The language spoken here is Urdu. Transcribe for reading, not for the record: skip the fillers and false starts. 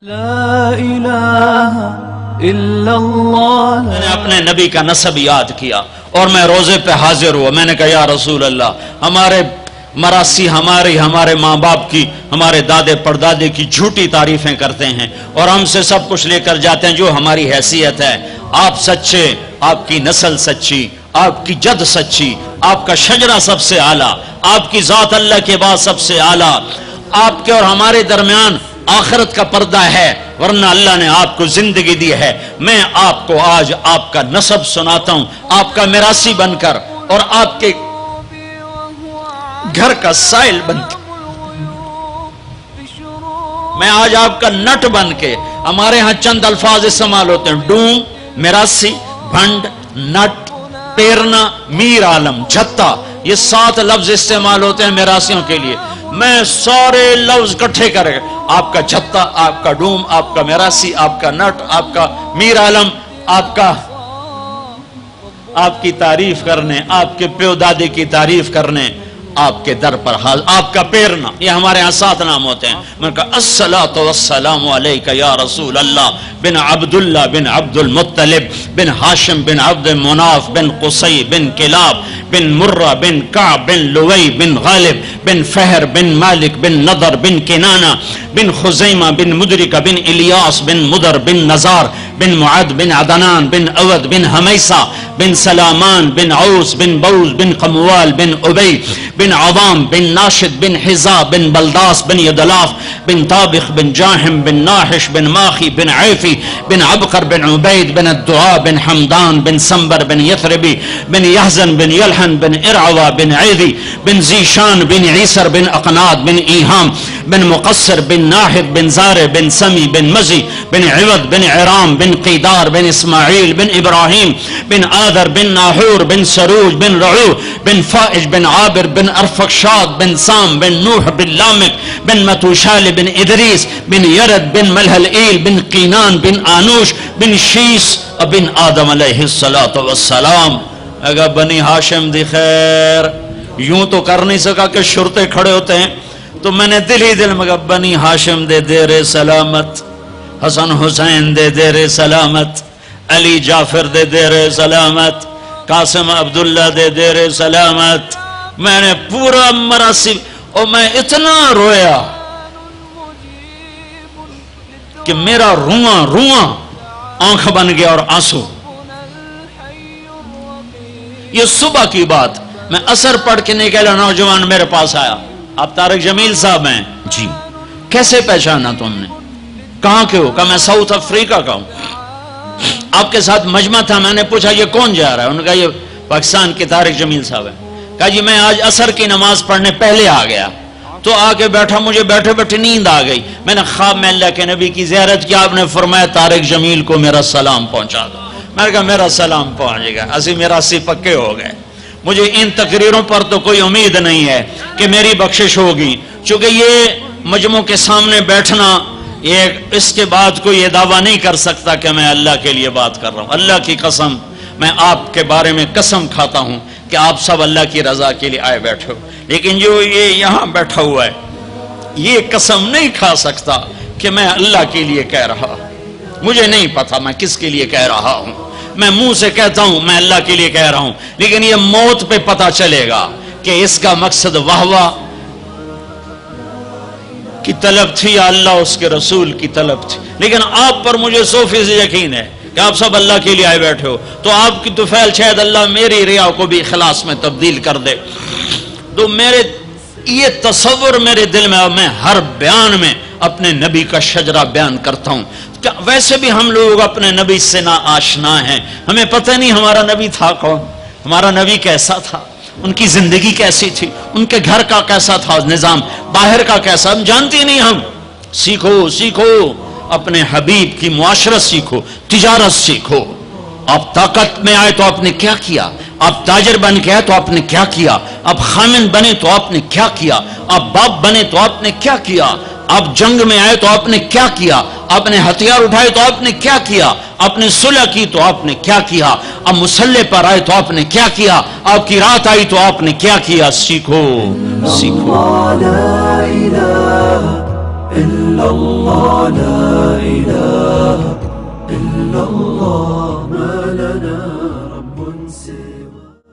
لا الہ الا اللہ. میں نے اپنے نبی کا نسب یاد کیا اور میں روزے پہ حاضر ہوا. میں نے کہا یا رسول اللہ، ہمارے مراسی ہمارے ماں باپ کی، ہمارے دادے پردادے کی جھوٹی تعریفیں کرتے ہیں اور ہم سے سب کچھ لے کر جاتے ہیں جو ہماری حیثیت ہے. آپ سچے، آپ کی نسل سچی، آپ کی جد سچی، آپ کا شجرہ سب سے اعلیٰ، آپ کی ذات اللہ کے بعد سب سے اعلیٰ. آپ کے اور ہمارے درمیان آخرت کا پردہ ہے، ورنہ اللہ نے آپ کو زندگی دی ہے. میں آپ کو آج آپ کا نسب سناتا ہوں، آپ کا میراثی بن کر اور آپ کے گھر کا سائل بن کے. میں آج آپ کا نٹ بن کے، ہمارے ہاں چند الفاظ استعمال ہوتے ہیں: ڈوم، میراثی، بھنڈ، نٹ، پیرنا، میر عالم، جھتا. یہ 7 لفظ استعمال ہوتے ہیں میراثیوں کے لیے. میں سارے لفظ اکٹھے کرے، آپ کا جھتا، آپ کا ڈوم، آپ کا میراثی، آپ کا نٹ، آپ کا میر عالم، آپ کی تعریف کرنے، آپ کے پیو دادے کی تعریف کرنے آپ کے در پر حاضر. آپ کا پیرنا، یہ ہمارے ہاں 7 نام ہوتے ہیں. میں نے کہا الصلاۃ والسلام علیک یا رسول اللہ بن عبداللہ بن عبد المطلب بن ہاشم بن عبد مناف بن قصی بن کلاب بن مرہ بن کعب بن لوی بن غالب بن فہر بن مالک بن نضر بن کنانہ بن خزیمہ بن مدرکہ بن الیاس بن مدر بن نزار بن معد بن عدنان بن عود بن حمیسہ بن سلامان بن عوس بن بوز بن قموال بن عبی بن عظام بن ناشد بن حزا بن بلداس بن یدلاف بن طابخ بن جاہم بن ناحش بن ماخی بن عیفی بن عبقر بن عبید بن الدعاء بن حمدان بن سنبر بن یثربی بن یحزن بن یلحن بن ارعوا بن عیدی بن زیشان بن عیسر بن اقناد بن ایہام بن مقصر بن ناحد بن زار بن سمی بن مزی بن عوض بن عرام بن قیدار بن اسماعیل بن ابراہیم بن آدر بن ناحور بن سروج بن رعو بن فائج بن عابر بن ارفقشاد بن سام بن نوح بن لامک بن متوشال بن ادریس بن یرد بن ملحلئیل بن قینان بن آنوش بن شیس بن آدم علیہ السلام. اگر بنی ہاشم دی خیر، یوں تو کر نہیں سکا کہ شرطے کھڑے ہوتے ہیں، تو میں نے دل ہی دل میں کہا بنی ہاشم دے دیر سلامت، حسن حسین دے دیر سلامت، علی جعفر دے دیر سلامت، قاسم عبداللہ دے دیر سلامت. میں نے پورا مراسم، اور میں اتنا رویا کہ میرا رواں آنکھ بن گیا اور آنسو. یہ صبح کی بات، میں اثر پڑھ کے نکلا، نوجوان میرے پاس آیا. آپ طارق جمیل صاحب ہیں؟ جی. کیسے پہچانا تم نے؟ کہاں کے ہو؟ کہا میں ساؤتھ افریقہ کا ہوں. آپ کے ساتھ مجمع تھا. میں نے پوچھا یہ کون جا رہا ہے؟ انہوں نے کہا یہ پاکستان کے طارق جمیل صاحب ہیں. کہا جی میں آج عصر کی نماز پڑھنے پہلے آ گیا، تو آ کے بیٹھا، مجھے بیٹھے بیٹھے نیند آ گئی. میں نے خواب میں اللہ کے نبی کی زیارت کیا. آپ نے فرمایا طارق جمیل کو میرا سلام پہنچا دو. میں نے کہا میرا سلام پہنچے گا. اسی میرا سی پکے ہو گئے. مجھے ان تقریروں پر تو کوئی امید نہیں ہے کہ میری بخشش ہوگی، چونکہ یہ مجموع کے سامنے بیٹھنا، اس کے بعد کوئی یہ دعویٰ نہیں کر سکتا کہ میں اللہ کے لیے بات کر رہا ہوں. اللہ کی قسم، میں آپ کے بارے میں قسم کھاتا ہوں کہ آپ سب اللہ کی رضا کے لیے آئے بیٹھے ہو. لیکن جو یہ یہاں بیٹھا ہوا ہے، یہ قسم نہیں کھا سکتا کہ میں اللہ کے لیے کہہ رہا. مجھے نہیں پتا میں کس کے لیے کہہ رہا ہوں. میں منہ سے کہتا ہوں میں اللہ کے لیے کہہ رہا ہوں، لیکن یہ موت پہ پتا چلے گا کہ اس کا مقصد واہ کی طلب تھی یا اللہ اس کے رسول کی طلب تھی. لیکن آپ پر مجھے 100% یقین ہے کہ آپ سب اللہ کے لیے آئے بیٹھے ہو. تو آپ کی طفیل شاید اللہ میری ریا کو بھی اخلاص میں تبدیل کر دے. تو میرے یہ تصور میرے دل میں، اور میں ہر بیان میں اپنے نبی کا شجرہ بیان کرتا ہوں. ویسے بھی ہم لوگ اپنے نبی سے نا آشنا ہیں. ہمیں پتہ نہیں ہمارا نبی تھا کون، ہمارا نبی کیسا تھا، ان کی زندگی کیسی تھی، ان کے گھر کا کیسا تھا نظام، باہر کا کیسا، ہم جانتے نہیں. ہم سیکھو اپنے حبیب کی معاشرت سیکھو، تجارت سیکھو. آپ طاقت میں آئے تو آپ نے کیا کیا، آپ تاجر بن کے آئے تو آپ نے کیا کیا، آپ خامن بنے تو آپ نے کیا کیا، آپ باپ بنے تو آپ نے کیا کیا، آپ جنگ میں آئے تو آپ نے کیا کیا، آپ نے ہتھیار اٹھائے تو آپ نے کیا کیا، آپ نے صلح کی تو آپ نے کیا کیا، آپ مسلح پر آئے تو آپ نے کیا کیا، آپ کی رات آئی تو آپ نے کیا کیا. سیکھو. لا الہ الا اللہ. الله ما لنا